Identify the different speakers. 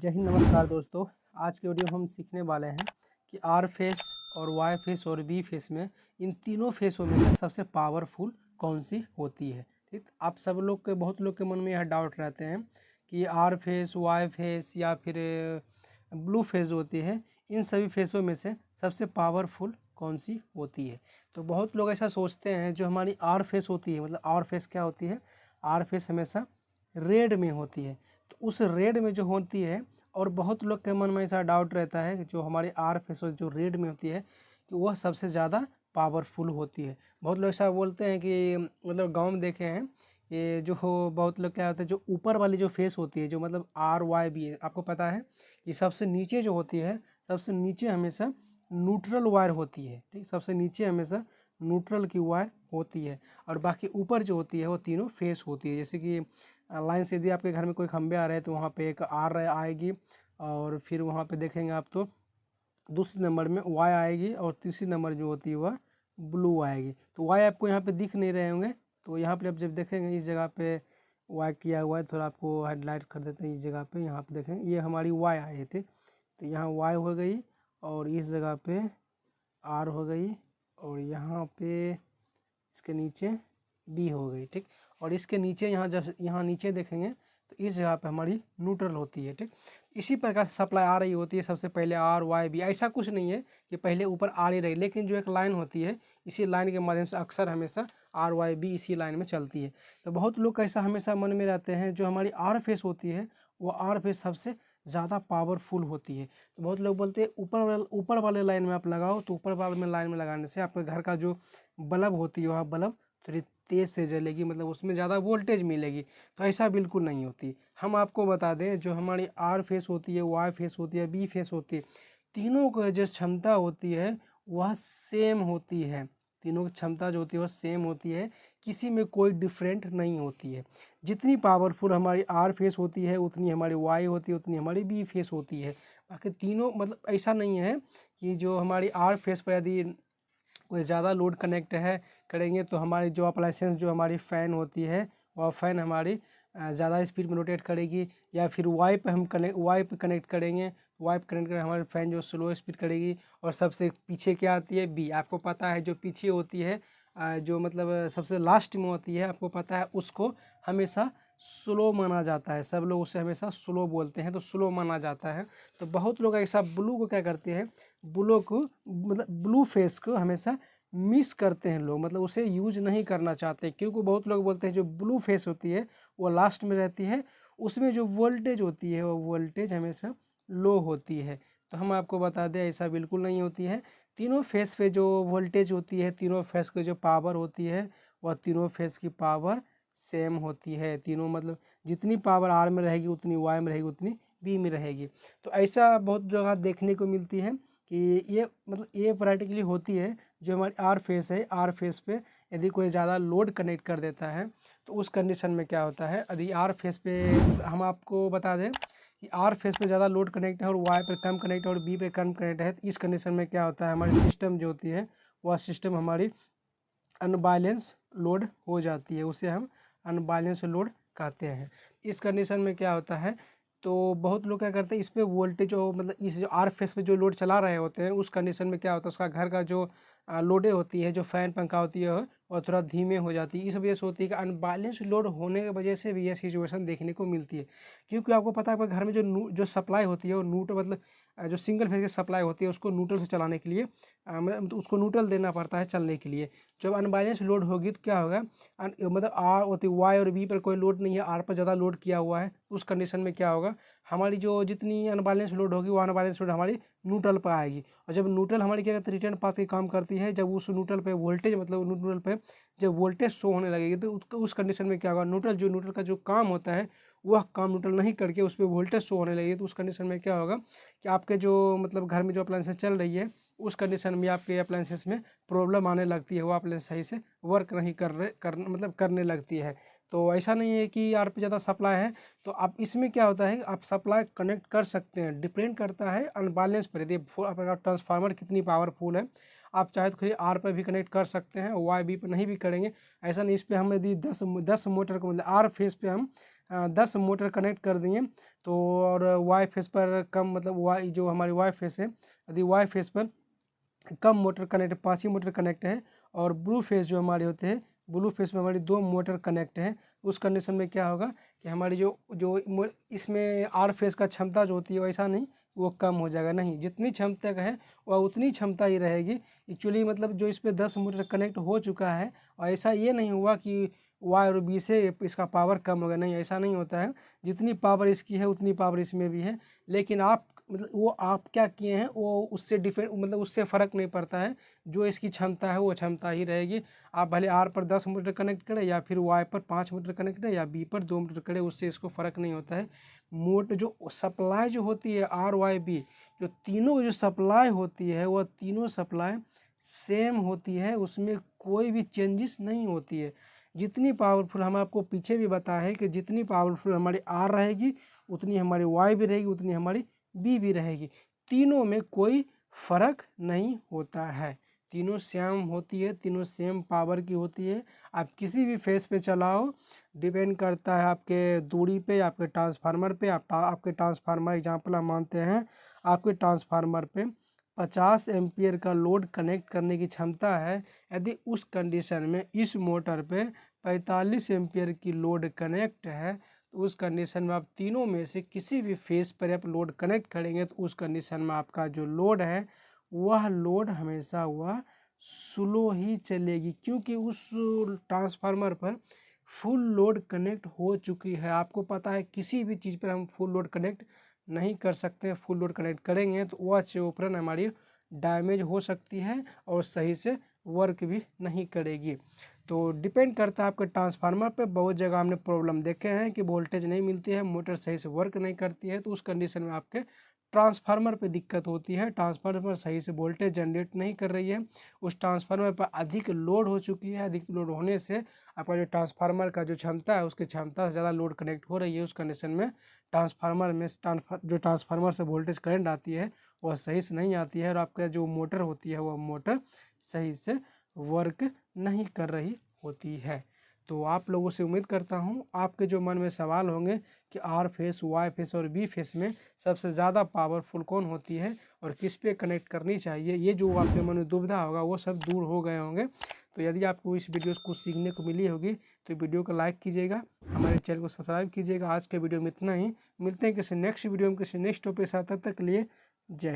Speaker 1: जय हिंद, नमस्कार दोस्तों। आज के वीडियो में हम सीखने वाले हैं कि आर फेस और वाई फेस और बी फेस में इन तीनों फेसों में से सबसे पावरफुल कौन सी होती है। ठीक, आप सब लोग के बहुत लोग के मन में यह डाउट रहते हैं कि आर फेस, वाई फेस या फिर ब्लू फेस होती है, इन सभी फेसों में से सबसे पावरफुल कौन सी होती है। तो बहुत लोग ऐसा सोचते हैं, जो हमारी आर फेस होती है, मतलब आर फेस क्या होती है, आर फेस हमेशा रेड में होती है। तो उस रेड में जो होती है, और बहुत लोग के मन में ऐसा डाउट रहता है कि जो हमारी आर फेस जो रेड में होती है कि वह सबसे ज़्यादा पावरफुल होती है। बहुत लोग ऐसा बोलते हैं कि मतलब गांव में देखे हैं, ये जो हो बहुत लोग क्या होता है, जो ऊपर वाली जो फेस होती है, जो मतलब आर वाई बी है, आपको पता है कि सबसे नीचे जो होती है, सबसे नीचे हमेशा न्यूट्रल वायर होती है। ठीक, सबसे नीचे हमेशा न्यूट्रल की वायर होती है, और बाकी ऊपर जो होती है वो तीनों फेस होती है। जैसे कि लाइन से यदि आपके घर में कोई खंबे आ रहे हैं तो वहाँ पे एक आर आएगी, और फिर वहाँ पे देखेंगे आप तो दूसरे नंबर में वाई आएगी, और तीसरी नंबर जो होती है वह ब्लू आएगी। तो वाई आपको यहाँ पे दिख नहीं रहे होंगे, तो यहाँ पे आप जब देखेंगे इस जगह पे वाई किया हुआ है, थोड़ा आपको हाईलाइट कर देते हैं इस जगह पे। यहाँ पे देखेंगे ये हमारी वाई आई थी, तो यहाँ वाई हो गई, और इस जगह पे आर हो गई, और यहाँ पे इसके नीचे बी हो गई। ठीक, और इसके नीचे यहाँ जब यहाँ नीचे देखेंगे तो इस जगह पे हमारी न्यूट्रल होती है। ठीक, इसी प्रकार से सप्लाई आ रही होती है, सबसे पहले आर वाई बी। ऐसा कुछ नहीं है कि पहले ऊपर आर ही रही, लेकिन जो एक लाइन होती है, इसी लाइन के माध्यम से अक्सर हमेशा आर वाई बी इसी लाइन में चलती है। तो बहुत लोग ऐसा हमेशा मन में रहते हैं, जो हमारी आर फेस होती है वो आर फेस सबसे ज़्यादा पावरफुल होती है। तो बहुत लोग बोलते हैं ऊपर वाले लाइन में आप लगाओ, तो ऊपर वाले लाइन में लगाने से आपके घर का जो बल्ब होती है वह बल्ब थोड़ी तेज़ से जलेगी, मतलब उसमें ज़्यादा वोल्टेज मिलेगी। तो ऐसा बिल्कुल नहीं होती। हम आपको बता दें, जो हमारी आर फेस होती है, वाई फेस होती है, बी फेस होती है, तीनों की जो क्षमता होती है वह सेम होती है। तीनों की क्षमता जो होती है वह सेम होती है, किसी में कोई डिफरेंट नहीं होती है। जितनी पावरफुल हमारी आर फेस होती है उतनी हमारी वाई होती है, उतनी हमारी बी फेस होती है। बाकी तीनों मतलब ऐसा नहीं है कि जो हमारी आर फेस पर यदि कोई ज़्यादा लोड कनेक्ट है करेंगे तो हमारी जो अप्लायंसेस, जो हमारी फ़ैन होती है, वह फ़ैन हमारी ज़्यादा स्पीड में रोटेट करेगी। या फिर वाई पे हम वाई पे कनेक्ट करेंगे, वाई पे कनेक्ट करें हमारी फ़ैन जो स्लो स्पीड करेगी। और सबसे पीछे क्या आती है, बी। आपको पता है जो पीछे होती है, जो मतलब सबसे लास्ट में होती है, आपको पता है उसको हमेशा स्लो माना जाता है। सब लोग उसे हमेशा स्लो बोलते हैं, तो स्लो माना जाता है। तो बहुत लोग ऐसा ब्लू को क्या करते हैं, ब्लू को मतलब ब्लू फेस को हमेशा मिस करते हैं लोग, मतलब उसे यूज नहीं करना चाहते। क्योंकि बहुत लोग बोलते हैं जो ब्लू फेस होती है वो लास्ट में रहती है, उसमें जो वोल्टेज होती है वो वोल्टेज हमेशा लो होती है। तो हम आपको बता दें ऐसा बिल्कुल नहीं होती है। तीनों फेस पे जो वोल्टेज होती है, तीनों फेस की जो पावर होती है, वह तीनों फेस की पावर सेम होती है। तीनों मतलब जितनी पावर आर में रहेगी उतनी वाई में रहेगी, उतनी बी में रहेगी। तो ऐसा बहुत जगह देखने को मिलती है कि ये मतलब ये प्रैक्टिकली होती है। जो हमारी आर फेस है, आर फेस पे यदि कोई ज़्यादा लोड कनेक्ट कर देता है तो उस कंडीशन में क्या होता है, यदि आर फेस पे हम आपको बता दें कि आर फेस पे ज़्यादा लोड कनेक्ट है और वाई पे कम कनेक्ट है और बी पे कम कनेक्ट है, तो इस कंडीशन में क्या होता है, हमारी सिस्टम जो होती है वह सिस्टम हमारी अनबैलेंस लोड हो जाती है। उसे हम अनबैलेंस लोड कहते हैं। इस कंडीशन में क्या होता है, तो बहुत लोग क्या करते हैं, इस पे वोल्टेज जो मतलब इस जो आर फेस पे जो लोड चला रहे होते हैं, उस कंडीशन में क्या होता है, उसका घर का जो लोडें होती है, जो फ़ैन पंखा होती है और थोड़ा धीमे हो जाती है। इस वजह से होती है कि अनबैलेंस लोड होने की वजह से भी यह सिचुएशन देखने को मिलती है। क्योंकि आपको पता है आपके घर में जो सप्लाई होती है वो न्यूट्रल मतलब जो सिंगल फेज की सप्लाई होती है उसको न्यूट्रल से चलाने के लिए मतलब उसको न्यूट्रल देना पड़ता है चलने के लिए। जब अनबैलेंस लोड होगी तो क्या होगा, मतलब आर होती वाई और बी पर कोई लोड नहीं है, आर पर ज़्यादा लोड किया हुआ है, उस कंडीशन में क्या होगा, हमारी जो जितनी अनबैलेंस लोड होगी वो अनबैलेंस लोड हमारी न्यूट्रल पर आएगी। और जब न्यूट्रल हमारी क्या कहते हैं, रिटर्न पाथ की काम करती है, जब उस न्यूट्रल पे वोल्टेज मतलब न्यूट्रल पे जब वोल्टेज शो होने लगेगी तो उस कंडीशन में क्या होगा, न्यूट्रल का जो काम होता है वह काम न्यूट्रल नहीं करके उस पर वोल्टेज शो होने लगेगी। तो उस कंडीशन में क्या होगा कि आपके जो मतलब घर में जो अप्लायंसेस चल रही है उस कंडीशन में आपके अप्लायंसेस में प्रॉब्लम आने लगती है, वो अप्लायंस सही से वर्क नहीं मतलब करने लगती है। तो ऐसा नहीं है कि आर पे ज़्यादा सप्लाई है तो आप इसमें क्या होता है, आप सप्लाई कनेक्ट कर सकते हैं, डिपेंड करता है अनबैलेंस पर। यदि आपका ट्रांसफार्मर कितनी पावरफुल है, आप चाहे तो खाली आर पर भी कनेक्ट कर सकते हैं, वाई बी पर नहीं भी करेंगे। ऐसा नहीं, इस पर हम यदि 10 मोटर को मतलब आर फेस पे हम 10 मोटर कनेक्ट कर दिए तो, और वाई फेस पर कम मतलब वाई जो हमारी वाई फेस है, यदि वाई फेस पर कम मोटर कनेक्ट 5 ही मोटर कनेक्ट है और ब्लू फेस जो हमारे होते हैं, ब्लू फेस में हमारी 2 मोटर कनेक्ट है, उस कंडीशन में क्या होगा कि हमारी जो जो इसमें आर फेस का क्षमता जो होती है वैसा नहीं, वो कम हो जाएगा, नहीं जितनी क्षमता का है वह उतनी क्षमता ही रहेगी। एक्चुअली मतलब जो इस पर 10 मोटर कनेक्ट हो चुका है, और ऐसा ये नहीं हुआ कि वाई और बी से इसका पावर कम होगा, नहीं ऐसा नहीं होता है। जितनी पावर इसकी है उतनी पावर इसमें भी है, लेकिन आप मतलब वो आप क्या किए हैं वो उससे डिफेंड मतलब उससे फ़र्क नहीं पड़ता है। जो इसकी क्षमता है वो क्षमता ही रहेगी। आप भले आर पर 10 मोटर कनेक्ट करें या फिर वाई पर 5 मोटर कनेक्ट करें या बी पर 2 मोटर करें, उससे इसको फ़र्क नहीं होता है। मोटर जो सप्लाई जो होती है आर वाई बी, जो तीनों जो सप्लाई होती है वह तीनों सप्लाई सेम होती है, उसमें कोई भी चेंजेस नहीं होती है। जितनी पावरफुल हम आपको पीछे भी बताया है कि जितनी पावरफुल हमारी आर रहेगी उतनी हमारी वाई भी रहेगी, उतनी हमारी बी भी रहेगी। तीनों में कोई फ़र्क नहीं होता है, तीनों सेम होती है, तीनों सेम पावर की होती है। आप किसी भी फेस पे चलाओ, डिपेंड करता है आपके दूरी पे, आपके ट्रांसफार्मर पे। आपके ट्रांसफार्मर एग्जांपल हम मानते हैं, आपके ट्रांसफार्मर पे 50 एम्पियर का लोड कनेक्ट करने की क्षमता है। यदि उस कंडीशन में इस मोटर पे 45 एम्पियर की लोड कनेक्ट है, तो उस कंडीशन में आप तीनों में से किसी भी फेस पर आप लोड कनेक्ट करेंगे तो उस कंडीशन में आपका जो लोड है वह लोड हमेशा वह स्लो ही चलेगी, क्योंकि उस ट्रांसफार्मर पर फुल लोड कनेक्ट हो चुकी है। आपको पता है किसी भी चीज़ पर हम फुल लोड कनेक्ट नहीं कर सकते, फुल लोड कनेक्ट करेंगे तो वह उपकरण हमारी डैमेज हो सकती है और सही से वर्क भी नहीं करेगी। तो डिपेंड करता है आपके ट्रांसफार्मर पे। बहुत जगह हमने प्रॉब्लम देखे हैं कि वोल्टेज नहीं मिलती है, मोटर सही से वर्क नहीं करती है, तो उस कंडीशन में आपके ट्रांसफार्मर पे दिक्कत होती है, ट्रांसफार्मर सही से वोल्टेज जनरेट नहीं कर रही है, उस ट्रांसफार्मर पर अधिक लोड हो चुकी है, अधिक लोड होने से आपका जो ट्रांसफार्मर का जो क्षमता है उसकी क्षमता से ज़्यादा लोड कनेक्ट हो रही है। उस कंडीशन में ट्रांसफार्मर में जो ट्रांसफार्मर से वोल्टेज करंट आती है वह सही से नहीं आती है, और आपका जो मोटर होती है वह मोटर सही से वर्क नहीं कर रही होती है। तो आप लोगों से उम्मीद करता हूँ आपके जो मन में सवाल होंगे कि आर फेस, वाई फेस और बी फेस में सबसे ज़्यादा पावरफुल कौन होती है और किस पे कनेक्ट करनी चाहिए, ये जो आपके मन में दुविधा होगा वो सब दूर हो गए होंगे। तो यदि आपको इस वीडियो को सीखने को मिली होगी तो वीडियो को लाइक कीजिएगा, हमारे चैनल को सब्सक्राइब कीजिएगा। आज के वीडियो में इतना ही, मिलते हैं किसी नेक्स्ट वीडियो में किसी नेक्स्ट टॉपिक के साथ, तब तक के लिए जय हिंद।